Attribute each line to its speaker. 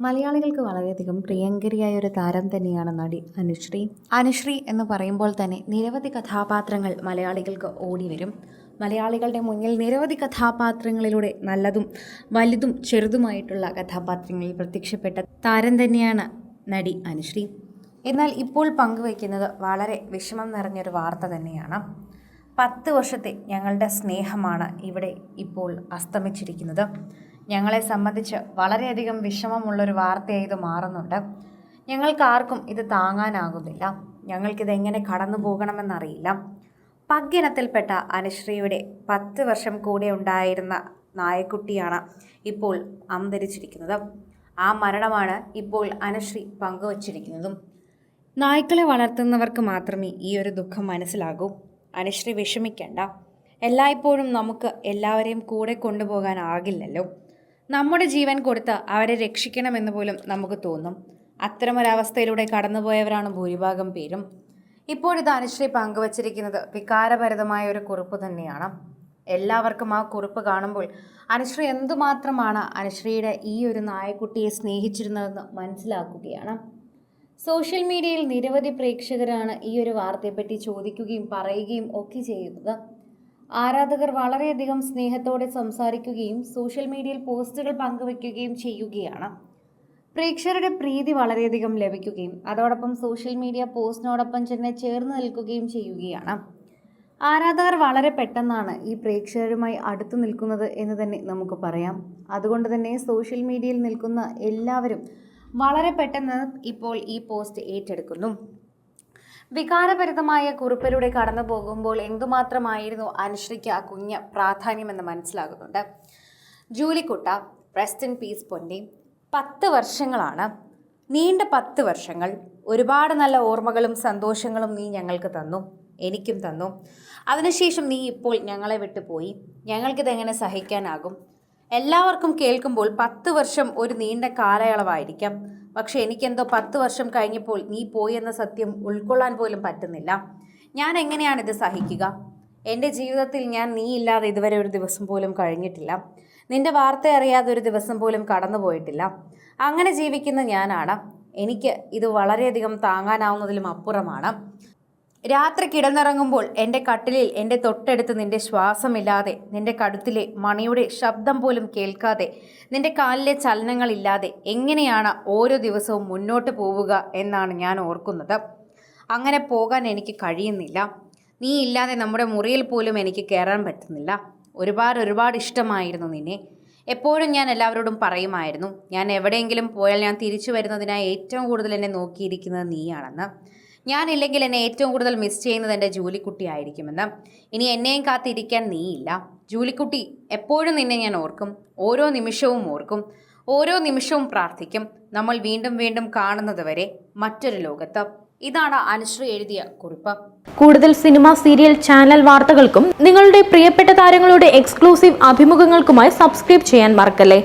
Speaker 1: മലയാളികൾക്ക് വളരെയധികം പ്രിയങ്കരിയായ ഒരു താരം തന്നെയാണ് നടി അനുശ്രീ. അനുശ്രീ എന്ന് പറയുമ്പോൾ തന്നെ നിരവധി കഥാപാത്രങ്ങൾ മലയാളികൾക്ക് ഓടി വരും. മലയാളികളുടെ മുന്നിൽ നിരവധി കഥാപാത്രങ്ങളിലൂടെ നല്ലതും വലുതും ചെറുതുമായിട്ടുള്ള കഥാപാത്രങ്ങളിൽ പ്രത്യക്ഷപ്പെട്ട താരം തന്നെയാണ് നടി അനുശ്രീ. എന്നാൽ ഇപ്പോൾ പങ്കുവയ്ക്കുന്നത് വളരെ വിഷമം നിറഞ്ഞൊരു വാർത്ത തന്നെയാണ്. 10 വർഷത്തെ ഞങ്ങളുടെ സ്നേഹമാണ് ഇവിടെ ഇപ്പോൾ അസ്തമിച്ചിരിക്കുന്നത്. ഞങ്ങളെ സംബന്ധിച്ച് വളരെയധികം വിഷമമുള്ളൊരു വാർത്തയായി ഇത് മാറുന്നുണ്ട്. ഞങ്ങൾക്കാർക്കും ഇത് താങ്ങാനാകുന്നില്ല. ഞങ്ങൾക്കിതെങ്ങനെ കടന്നു പോകണമെന്നറിയില്ല. പഗ്ഗിനത്തിൽപ്പെട്ട അനുശ്രീയുടെ 10 വർഷം കൂടെ ഉണ്ടായിരുന്ന നായക്കുട്ടിയാണ് ഇപ്പോൾ അന്തരിച്ചിരിക്കുന്നത്. ആ മരണമാണ് ഇപ്പോൾ അനുശ്രീ പങ്കുവച്ചിരിക്കുന്നതും. നായ്ക്കളെ വളർത്തുന്നവർക്ക് മാത്രമേ ഈ ഒരു ദുഃഖം മനസ്സിലാകൂ. അനുശ്രീ വിഷമിക്കേണ്ട. എല്ലായ്പ്പോഴും നമുക്ക് എല്ലാവരെയും കൂടെ കൊണ്ടുപോകാനാകില്ലല്ലോ. നമ്മുടെ ജീവൻ കൊടുത്ത് അവരെ രക്ഷിക്കണമെന്ന് പോലും നമുക്ക് തോന്നും. അത്തരമൊരവസ്ഥയിലൂടെ കടന്നുപോയവരാണ് ഭൂരിഭാഗം പേരും. ഇപ്പോഴിത് അനുശ്രീ പങ്കുവച്ചിരിക്കുന്നത് വികാരഭരിതമായ ഒരു കുറിപ്പ് തന്നെയാണ്. എല്ലാവർക്കും ആ കുറിപ്പ് കാണുമ്പോൾ അനുശ്രീ എന്തുമാത്രമാണ് അനുശ്രീയുടെ ഈ ഒരു നായക്കുട്ടിയെ സ്നേഹിച്ചിരുന്നതെന്ന് മനസ്സിലാക്കുകയാണ്. സോഷ്യൽ മീഡിയയിൽ നിരവധി പ്രേക്ഷകരാണ് ഈ ഒരു വാർത്തയെപ്പറ്റി ചോദിക്കുകയും പറയുകയും ഒക്കെ ചെയ്യുന്നത്. ആരാധകർ വളരെയധികം സ്നേഹത്തോടെ സംസാരിക്കുകയും സോഷ്യൽ മീഡിയയിൽ പോസ്റ്റുകൾ പങ്കുവയ്ക്കുകയും ചെയ്യുകയാണ്. പ്രേക്ഷകരുടെ പ്രീതി വളരെയധികം ലഭിക്കുകയും അതോടൊപ്പം സോഷ്യൽ മീഡിയ പോസ്റ്റിനോടൊപ്പം തന്നെ ചേർന്ന് നിൽക്കുകയും ചെയ്യുകയാണ്. ആരാധകർ വളരെ പെട്ടെന്നാണ് ഈ പ്രേക്ഷകരുമായി അടുത്തു നിൽക്കുന്നത് എന്ന് തന്നെ നമുക്ക് പറയാം. അതുകൊണ്ട് തന്നെ സോഷ്യൽ മീഡിയയിൽ നിൽക്കുന്ന എല്ലാവരും വളരെ പെട്ടെന്ന് ഇപ്പോൾ ഈ പോസ്റ്റ് ഏറ്റെടുക്കുന്നു. വികാരഭരിതമായ കുറിപ്പിലൂടെ കടന്നു പോകുമ്പോൾ എന്തുമാത്രമായിരുന്നു അനുശ്രീക്ക് ആ കുഞ്ഞ് പ്രാധാന്യമെന്ന് മനസ്സിലാകുന്നുണ്ട്. ജൂലിക്കുട്ട, റെസ്റ്റ് ഇൻ പീസ് പൊന്നി. 10 വർഷങ്ങളാണ്, നീണ്ട 10 വർഷങ്ങൾ. ഒരുപാട് നല്ല ഓർമ്മകളും സന്തോഷങ്ങളും നീ ഞങ്ങൾക്ക് തന്നു, എനിക്കും തന്നു. അതിനുശേഷം നീ ഇപ്പോൾ ഞങ്ങളെ വിട്ടുപോയി. ഞങ്ങൾക്കിതെങ്ങനെ സഹിക്കാനാകും? എല്ലാവർക്കും കേൾക്കുമ്പോൾ 10 വർഷം ഒരു നീണ്ട കാലയളവായിരിക്കാം. പക്ഷെ എനിക്കെന്തോ 10 വർഷം കഴിഞ്ഞപ്പോൾ നീ പോയെന്ന സത്യം ഉൾക്കൊള്ളാൻ പോലും പറ്റുന്നില്ല. ഞാൻ എങ്ങനെയാണിത് സഹിക്കുക? എൻ്റെ ജീവിതത്തിൽ ഞാൻ നീ ഇല്ലാതെ ഇതുവരെ ഒരു ദിവസം പോലും കഴിഞ്ഞിട്ടില്ല. നിന്റെ വാർത്ത അറിയാതെ ഒരു ദിവസം പോലും കടന്നു പോയിട്ടില്ല. അങ്ങനെ ജീവിക്കുന്ന ഞാനാണ്. എനിക്ക് ഇത് വളരെയധികം താങ്ങാനാവുന്നതിലും അപ്പുറമാണ്. രാത്രി കിടന്നിറങ്ങുമ്പോൾ എൻ്റെ കട്ടിലിൽ എൻ്റെ തൊട്ടടുത്ത് നിൻ്റെ ശ്വാസമില്ലാതെ, നിൻ്റെ കഴുത്തിലെ മണിയുടെ ശബ്ദം പോലും കേൾക്കാതെ, നിൻ്റെ കാലിലെ ചലനങ്ങളില്ലാതെ എങ്ങനെയാണ് ഓരോ ദിവസവും മുന്നോട്ട് പോവുക എന്നാണ് ഞാൻ ഓർക്കുന്നത്. അങ്ങനെ പോകാൻ എനിക്ക് കഴിയുന്നില്ല. നീ ഇല്ലാതെ നമ്മുടെ മുറിയിൽ പോലും എനിക്ക് കയറാൻ പറ്റുന്നില്ല. ഒരുപാട് ഇഷ്ടമായിരുന്നു നിന്നെ. എപ്പോഴും ഞാൻ എല്ലാവരോടും പറയുമായിരുന്നു, ഞാൻ എവിടെയെങ്കിലും പോയാൽ ഞാൻ തിരിച്ചു വരുന്നതിനായി ഏറ്റവും കൂടുതൽ എന്നെ നോക്കിയിരിക്കുന്നത് നീയാണെന്ന്. ഞാനില്ലെങ്കിൽ എന്നെ ഏറ്റവും കൂടുതൽ മിസ് ചെയ്യുന്നത് എൻ്റെ ജൂലിക്കുട്ടി ആയിരിക്കുമെന്ന്. ഇനി എന്നെയും കാത്തിരിക്കാൻ നീയില്ല. ജൂലിക്കുട്ടി, എപ്പോഴും നിന്നെ ഞാൻ ഓർക്കും. ഓരോ നിമിഷവും ഓർക്കും. ഓരോ നിമിഷവും പ്രാർത്ഥിക്കും. നമ്മൾ വീണ്ടും വീണ്ടും കാണുന്നത് വരെ മറ്റൊരു ലോകത്ത്. ഇതാണ് അനുശ്രീ എഴുതിയ കുറിപ്പ്.
Speaker 2: കൂടുതൽ സിനിമ, സീരിയൽ, ചാനൽ വാർത്തകൾക്കും നിങ്ങളുടെ പ്രിയപ്പെട്ട താരങ്ങളുടെ എക്സ്ക്ലൂസീവ് അഭിമുഖങ്ങൾക്കുമായി സബ്സ്ക്രൈബ് ചെയ്യാൻ മറക്കല്ലേ.